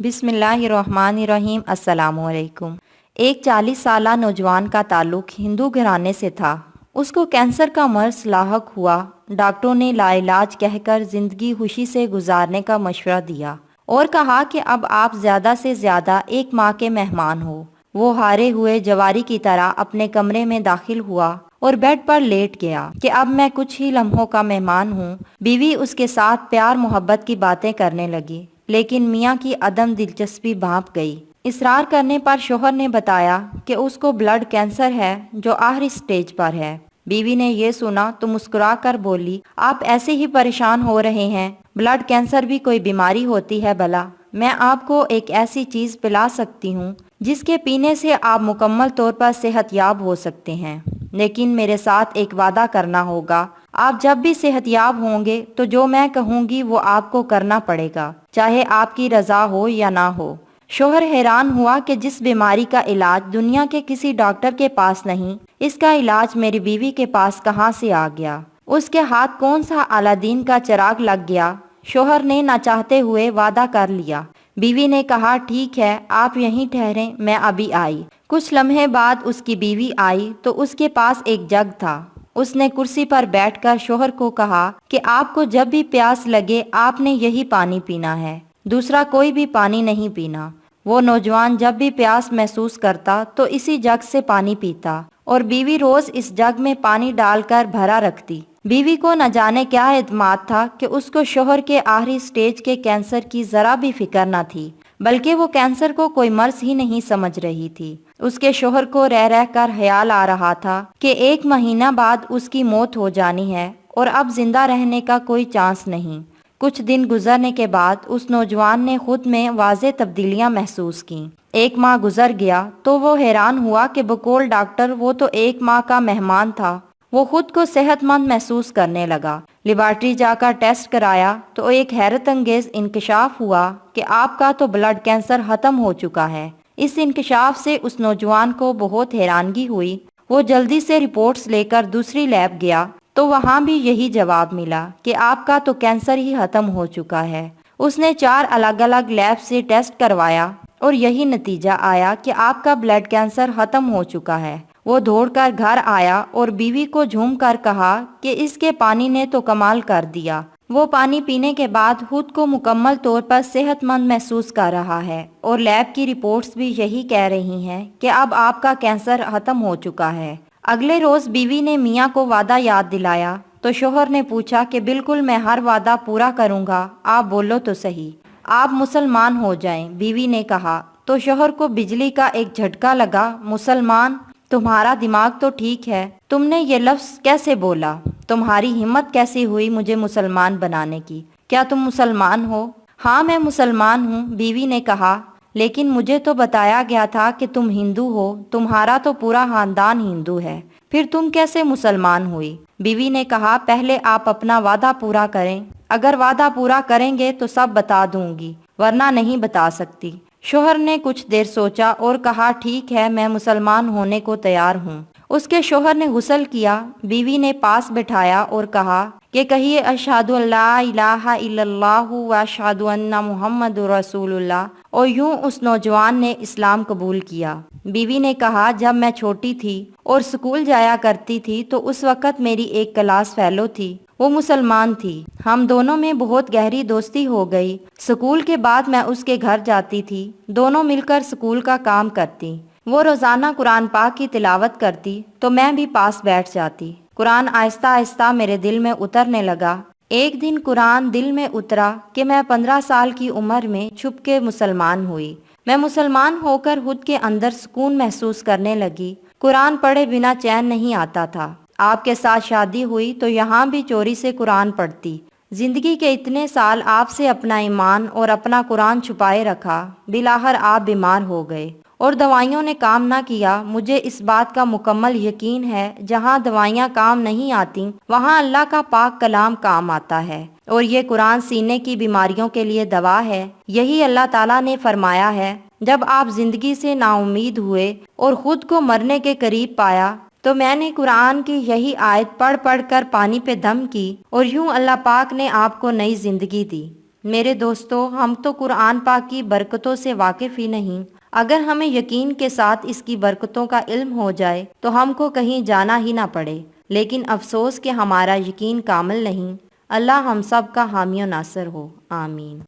بسم اللہ الرحمن الرحیم۔ السلام علیکم۔ ایک 40 سالہ نوجوان کا تعلق ہندو گھرانے سے تھا۔ اس کو کینسر کا مرض لاحق ہوا۔ ڈاکٹروں نے لا علاج کہہ کر زندگی خوشی سے گزارنے کا مشورہ دیا اور کہا کہ اب آپ زیادہ سے زیادہ 1 ماہ کے مہمان ہو۔ وہ ہارے ہوئے جواری کی طرح اپنے کمرے میں داخل ہوا اور بیڈ پر لیٹ گیا کہ اب میں کچھ ہی لمحوں کا مہمان ہوں۔ بیوی اس کے ساتھ پیار محبت کی باتیں کرنے لگی، لیکن میاں کی عدم دلچسپی بھانپ گئی۔ اصرار کرنے پر شوہر نے بتایا کہ اس کو بلڈ کینسر ہے جو آخری سٹیج پر ہے۔ بیوی نے یہ سنا تو مسکرا کر بولی، آپ ایسے ہی پریشان ہو رہے ہیں، بلڈ کینسر بھی کوئی بیماری ہوتی ہے بھلا؟ میں آپ کو ایک ایسی چیز پلا سکتی ہوں جس کے پینے سے آپ مکمل طور پر صحت یاب ہو سکتے ہیں، لیکن میرے ساتھ ایک وعدہ کرنا ہوگا۔ آپ جب بھی صحت یاب ہوں گے تو جو میں کہوں گی وہ آپ کو کرنا پڑے گا، چاہے آپ کی رضا ہو یا نہ ہو۔ شوہر حیران ہوا کہ جس بیماری کا علاج دنیا کے کسی ڈاکٹر کے پاس نہیں، اس کا علاج میری بیوی کے پاس کہاں سے آ گیا؟ اس کے ہاتھ کون سا الادین کا چراغ لگ گیا؟ شوہر نے نہ چاہتے ہوئے وعدہ کر لیا۔ بیوی نے کہا، ٹھیک ہے، آپ یہیں ٹھہریں، میں ابھی آئی۔ کچھ لمحے بعد اس کی بیوی آئی تو اس کے پاس ایک جگ تھا۔ اس نے کرسی پر بیٹھ کر شوہر کو کہا کہ آپ کو جب بھی پیاس لگے آپ نے یہی پانی پینا ہے، دوسرا کوئی بھی پانی نہیں پینا۔ وہ نوجوان جب بھی پیاس محسوس کرتا تو اسی جگ سے پانی پیتا اور بیوی روز اس جگ میں پانی ڈال کر بھرا رکھتی۔ بیوی کو نہ جانے کیا اعتماد تھا کہ اس کو شوہر کے آخری سٹیج کے کینسر کی ذرا بھی فکر نہ تھی، بلکہ وہ کینسر کو کوئی مرض ہی نہیں سمجھ رہی تھی۔ اس کے شوہر کو رہ رہ کر خیال آ رہا تھا کہ 1 مہینہ بعد اس کی موت ہو جانی ہے اور اب زندہ رہنے کا کوئی چانس نہیں۔ کچھ دن گزرنے کے بعد اس نوجوان نے خود میں واضح تبدیلیاں محسوس کیں۔ 1 ماہ گزر گیا تو وہ حیران ہوا کہ بقول ڈاکٹر وہ تو 1 ماہ کا مہمان تھا۔ وہ خود کو صحت مند محسوس کرنے لگا۔ لیبارٹری جا کر ٹیسٹ کرایا تو ایک حیرت انگیز انکشاف ہوا کہ آپ کا تو بلڈ کینسر ختم ہو چکا ہے۔ اس انکشاف سے اس نوجوان کو بہت حیرانگی ہوئی۔ وہ جلدی سے رپورٹس لے کر دوسری لیب گیا تو وہاں بھی یہی جواب ملا کہ آپ کا تو کینسر ہی ختم ہو چکا ہے۔ اس نے 4 الگ الگ لیب سے ٹیسٹ کروایا اور یہی نتیجہ آیا کہ آپ کا بلڈ کینسر ختم ہو چکا ہے۔ وہ دوڑ کر گھر آیا اور بیوی کو جھوم کر کہا کہ اس کے پانی نے تو کمال کر دیا۔ وہ پانی پینے کے بعد خود کو مکمل طور پر صحت مند محسوس کر رہا ہے اور لیب کی رپورٹس بھی یہی کہہ رہی ہیں کہ اب آپ کا کینسر ختم ہو چکا ہے۔ اگلے روز بیوی نے میاں کو وعدہ یاد دلایا تو شوہر نے پوچھا کہ بالکل میں ہر وعدہ پورا کروں گا، آپ بولو تو صحیح، آپ مسلمان ہو جائیں۔ بیوی نے کہا تو شوہر کو بجلی کا ایک جھٹکا لگا۔ مسلمان؟ تمہارا دماغ تو ٹھیک ہے، تم نے یہ لفظ کیسے بولا؟ تمہاری ہمت کیسی ہوئی مجھے مسلمان بنانے کی؟ کیا تم مسلمان ہو؟ ہاں میں مسلمان ہوں، بیوی نے کہا، لیکن مجھے تو بتایا گیا تھا کہ تم ہندو ہو، تمہارا تو پورا خاندان ہندو ہے، پھر تم کیسے مسلمان ہوئی؟ بیوی نے کہا، پہلے آپ اپنا وعدہ پورا کریں، اگر وعدہ پورا کریں گے تو سب بتا دوں گی، ورنہ نہیں بتا سکتی۔ شوہر نے کچھ دیر سوچا اور کہا، ٹھیک ہے، میں مسلمان ہونے کو تیار ہوں۔ اس کے شوہر نے غسل کیا، بیوی نے پاس بٹھایا اور کہا کہ کہیے اشہد ان لا الہ الا اللہ و اشہد ان محمد رسول اللہ، اور یوں اس نوجوان نے اسلام قبول کیا۔ بیوی نے کہا، جب میں چھوٹی تھی اور اسکول جایا کرتی تھی تو اس وقت میری ایک کلاس فیلو تھی، وہ مسلمان تھی، ہم دونوں میں بہت گہری دوستی ہو گئی۔ اسکول کے بعد میں اس کے گھر جاتی تھی، دونوں مل کر اسکول کا کام کرتی۔ وہ روزانہ قرآن پاک کی تلاوت کرتی تو میں بھی پاس بیٹھ جاتی۔ قرآن آہستہ آہستہ میرے دل میں اترنے لگا۔ ایک دن قرآن دل میں اترا کہ میں 15 سال کی عمر میں چھپ کے مسلمان ہوئی۔ میں مسلمان ہو کر خود کے اندر سکون محسوس کرنے لگی۔ قرآن پڑھے بنا چین نہیں آتا تھا۔ آپ کے ساتھ شادی ہوئی تو یہاں بھی چوری سے قرآن پڑھتی۔ زندگی کے اتنے سال آپ سے اپنا ایمان اور اپنا قرآن چھپائے رکھا، بالآخر آپ بیمار ہو گئے اور دوائیوں نے کام نہ کیا۔ مجھے اس بات کا مکمل یقین ہے، جہاں دوائیاں کام نہیں آتی وہاں اللہ کا پاک کلام کام آتا ہے، اور یہ قرآن سینے کی بیماریوں کے لیے دوا ہے۔ یہی اللہ تعالیٰ نے فرمایا ہے، جب آپ زندگی سے نا امید ہوئے اور خود کو مرنے کے قریب پایا تو میں نے قرآن کی یہی آیت پڑھ پڑھ کر پانی پہ دم کی، اور یوں اللہ پاک نے آپ کو نئی زندگی دی۔ میرے دوستو، ہم تو قرآن پاک کی برکتوں سے واقف ہی نہیں۔ اگر ہمیں یقین کے ساتھ اس کی برکتوں کا علم ہو جائے تو ہم کو کہیں جانا ہی نہ پڑے، لیکن افسوس کہ ہمارا یقین کامل نہیں۔ اللہ ہم سب کا حامی و ناصر ہو، آمین۔